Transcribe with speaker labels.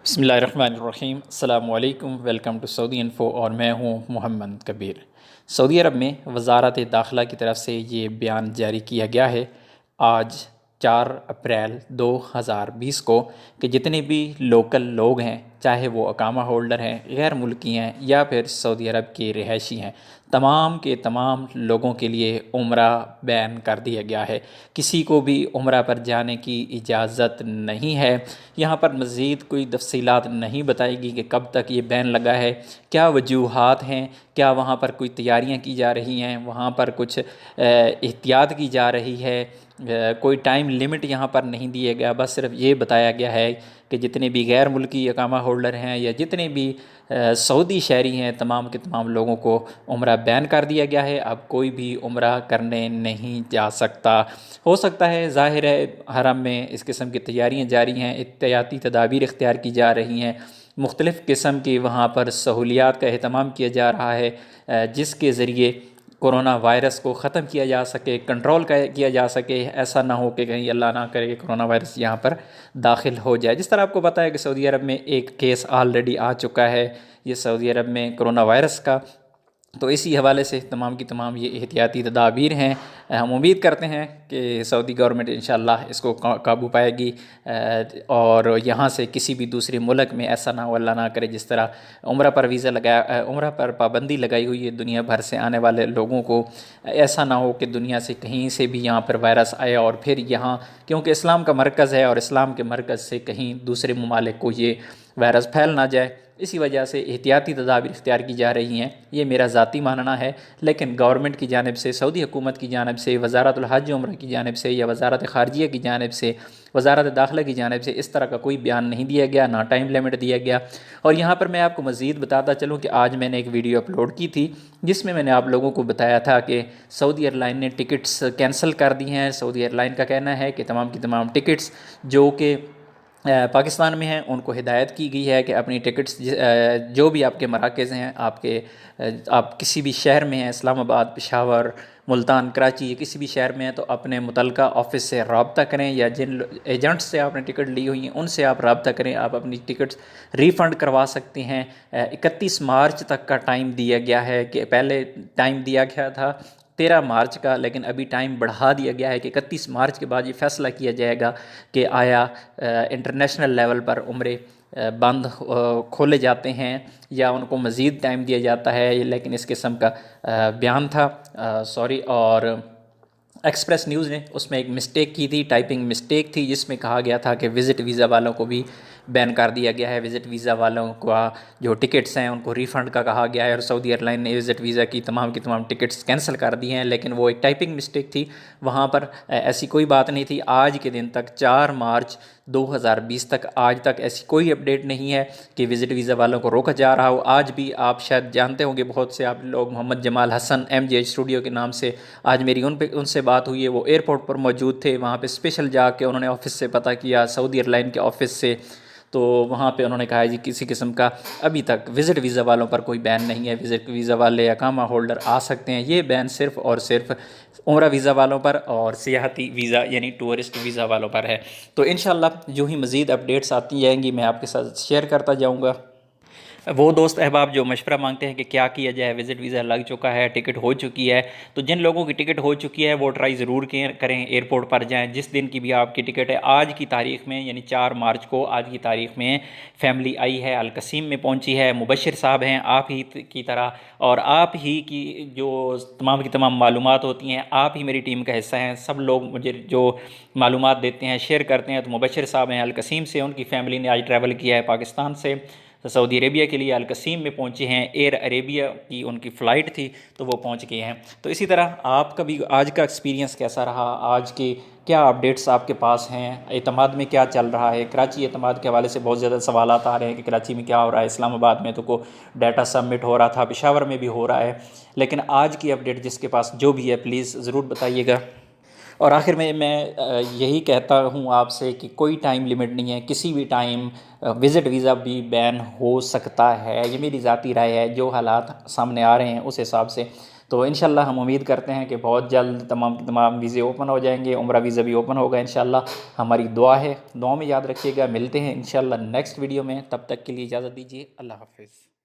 Speaker 1: बिस्मिल्लाहिर्रहमानिर्रहीम अस्सलामु अलैकुम। वेलकम टू सऊदी इन्फो और मैं हूँ मोहम्मद कबीर। सऊदी अरब में वज़ारत दाखिला की तरफ से ये बयान जारी किया गया है आज 4 अप्रैल 2020 को कि जितने भी लोकल लोग हैं, चाहे वो अकामा होल्डर हैं, गैर मुल्की हैं या फिर सऊदी अरब के रिहायशी हैं, तमाम के तमाम लोगों के लिए उम्रा बैन कर दिया गया है। किसी को भी उम्रा पर जाने की इजाज़त नहीं है। यहाँ पर मज़ीद कोई तफसीलात नहीं बताएगी कि कब तक ये बैन लगा है, क्या वजूहात हैं, क्या वहाँ पर कोई तैयारियाँ की जा रही हैं, वहाँ पर कुछ एहतियात की जा रही है। कोई टाइम लिमिट यहाँ पर नहीं दिया गया, बस सिर्फ ये बताया गया है कि जितने भी गैर मुल्की अकामा होल्डर हैं या जितने भी सऊदी शहरी हैं, तमाम के तमाम लोगों को उम्रा बैन कर दिया गया है। अब कोई भी उम्रा करने नहीं जा सकता। हो सकता है, ज़ाहिर है, हरम में इस किस्म की तैयारियाँ जारी हैं, एहतियाती तदाबीर इख्तियार की जा रही हैं, मुख्तलिफ़ किस्म की वहाँ पर सहूलियात का अहतमाम किया जा रहा है जिसके ज़रिए कोरोना वायरस को ख़त्म किया जा सके, कंट्रोल किया जा सके। ऐसा ना हो कि कहीं अल्लाह ना करे कि कोरोना वायरस यहाँ पर दाखिल हो जाए। जिस तरह आपको पता है कि सऊदी अरब में एक केस ऑलरेडी आ चुका है ये सऊदी अरब में कोरोना वायरस का, तो इसी हवाले से तमाम की तमाम ये एहतियाती तदाबीर हैं। हम उम्मीद करते हैं कि सऊदी गवर्नमेंट इंशाअल्लाह इसको काबू पाएगी और यहाँ से किसी भी दूसरे मुल्क में ऐसा ना हो, अल्लाह ना करे, जिस तरह उम्रा पर वीज़ा लगाया, उम्रा पर पाबंदी लगाई हुई है दुनिया भर से आने वाले लोगों को, ऐसा ना हो कि दुनिया से कहीं से भी यहाँ पर वायरस आए और फिर यहाँ, क्योंकि इस्लाम का मरकज़ है और इस्लाम के मरकज़ से कहीं दूसरे ममालिक को ये वायरस फैल ना जाए, इसी वजह से एहतियाती तदाबीर इख्तियार की जा रही हैं। ये मेरा ज़ाती मानना है, लेकिन गवर्नमेंट की जानिब से, सऊदी हुकूमत की जानिब से, वज़ारतुल हज उम्र की जानिब से या वज़ारत ख़ारजिया की जानिब से, वज़ारत दाखिला की जानिब से इस तरह का कोई बयान नहीं दिया गया, ना टाइम लिमिट दिया गया। और यहाँ पर मैं आपको मज़ीद बताता चलूँ कि आज मैंने एक वीडियो अपलोड की थी जिसमें मैंने आप लोगों को बताया था कि सऊदी एयरलाइन ने टिकट्स कैंसिल कर दी हैं। सऊदी एयरलाइन का कहना है कि तमाम की तमाम टिकट्स जो कि पाकिस्तान में हैं उनको हिदायत की गई है कि अपनी टिकट्स जो भी आपके मराकज़ हैं, आप किसी भी शहर में हैं, इस्लामाबाद, पेशावर, मुल्तान, कराची, किसी भी शहर में हैं, तो अपने मुतलका ऑफ़िस से रब्ता करें या जिन एजेंट्स से आपने टिकट ली हुई हैं उनसे आप रब्ता करें। आप अपनी टिकट्स रिफ़ंड करवा सकते हैं। 31 मार्च तक का टाइम दिया गया है, कि पहले टाइम दिया गया था 13 मार्च का, लेकिन अभी टाइम बढ़ा दिया गया है कि 31 मार्च के बाद ये फ़ैसला किया जाएगा कि आया इंटरनेशनल लेवल पर उम्रे बंद खोले जाते हैं या उनको मज़ीद टाइम दिया जाता है। लेकिन इस किस्म का बयान था, सॉरी, और एक्सप्रेस न्यूज़ ने उसमें एक मिस्टेक की थी, टाइपिंग मिस्टेक थी, जिसमें कहा गया था कि विज़िट वीज़ा वालों को भी बैन कर दिया गया है। विज़िट वीज़ा वालों का जो टिकट्स हैं उनको रिफ़ंड का कहा गया है और सऊदी एयरलाइन ने विज़िट वीज़ा की तमाम टिकट्स कैंसिल कर दी हैं, लेकिन वो एक टाइपिंग मिस्टेक थी। वहाँ पर ऐसी कोई बात नहीं थी। आज के दिन तक 4 मार्च 2020 तक आज तक ऐसी कोई अपडेट नहीं है कि विज़िट वीज़ा वालों को रोका जा रहा हो। आज भी आप शायद जानते होंगे, बहुत से आप लोग, मोहम्मद जमाल हसन MJ स्टूडियो के नाम से, आज मेरी उनसे बात हुई है। वो एयरपोर्ट पर मौजूद थे, वहाँ पे स्पेशल जाके उन्होंने ऑफ़िस से पता किया, सऊदी एयरलाइन के ऑफ़िस से, तो वहाँ पे उन्होंने कहा जी किसी किस्म का अभी तक विज़िट वीज़ा वालों पर कोई बैन नहीं है। विज़िट वीज़ा वाले अकामा होल्डर आ सकते हैं। ये बैन सिर्फ़ और सिर्फ उम्रा वीज़ा वालों पर और सियाहती वीज़ा यानी टूरिस्ट वीज़ा वालों पर है। तो इंशाल्लाह जो ही मज़ीद अपडेट्स आती जाएंगी मैं आपके साथ शेयर करता जाऊँगा। वो दोस्त अहबाब जो मशवरा मांगते हैं कि क्या किया जाए, विज़िट वीज़ा लग चुका है, टिकट हो चुकी है, तो जिन लोगों की टिकट हो चुकी है वो ट्राई ज़रूर करें, एयरपोर्ट पर जाएं। जिस दिन की भी आपकी टिकट है, आज की तारीख़ में यानी 4 मार्च को आज की तारीख़ में फैमिली आई है, अलकसीम में पहुंची है, मुबशिर साहब हैं आप ही की तरह, और आप ही की जो तमाम की तमाम मालूमात होती हैं, आप ही मेरी टीम का हिस्सा हैं। सब लोग मुझे जो मालूमात देते हैं, शेयर करते हैं, तो मुबशिर साहब हैं अलकसीम से, उनकी फ़ैमिली ने आज ट्रैवल किया है पाकिस्तान से, तो सऊदी अरेबिया के लिए अलकसीम में पहुंचे हैं। एयर अरेबिया की उनकी फ़्लाइट थी तो वो पहुंच गए हैं। तो इसी तरह आपका भी आज का एक्सपीरियंस कैसा रहा, आज के क्या अपडेट्स आपके पास हैं, एतमाद में क्या चल रहा है। कराची एतमाद के हवाले से बहुत ज़्यादा सवाल आ रहे हैं कि कराची में क्या हो रहा है, इस्लामाबाद में तो को डाटा सबमिट हो रहा था, पेशावर में भी हो रहा है, लेकिन आज की अपडेट जिसके पास जो भी है प्लीज़ ज़रूर बताइएगा। और आखिर में मैं यही कहता हूँ आपसे कि कोई टाइम लिमिट नहीं है, किसी भी टाइम विज़िट वीज़ा भी बैन हो सकता है। ये मेरी ज़ाती राय है, जो हालात सामने आ रहे हैं उस हिसाब से तो इंशाल्लाह हम उम्मीद करते हैं कि बहुत जल्द तमाम वीज़े ओपन हो जाएंगे, उम्रा वीज़ा भी ओपन होगा इंशाल्लाह। हमारी दुआ है, दुआ में याद रखिएगा। मिलते हैं इंशाल्लाह नेक्स्ट वीडियो में, तब तक के लिए इजाज़त दीजिए। अल्लाह हाफ़िज़।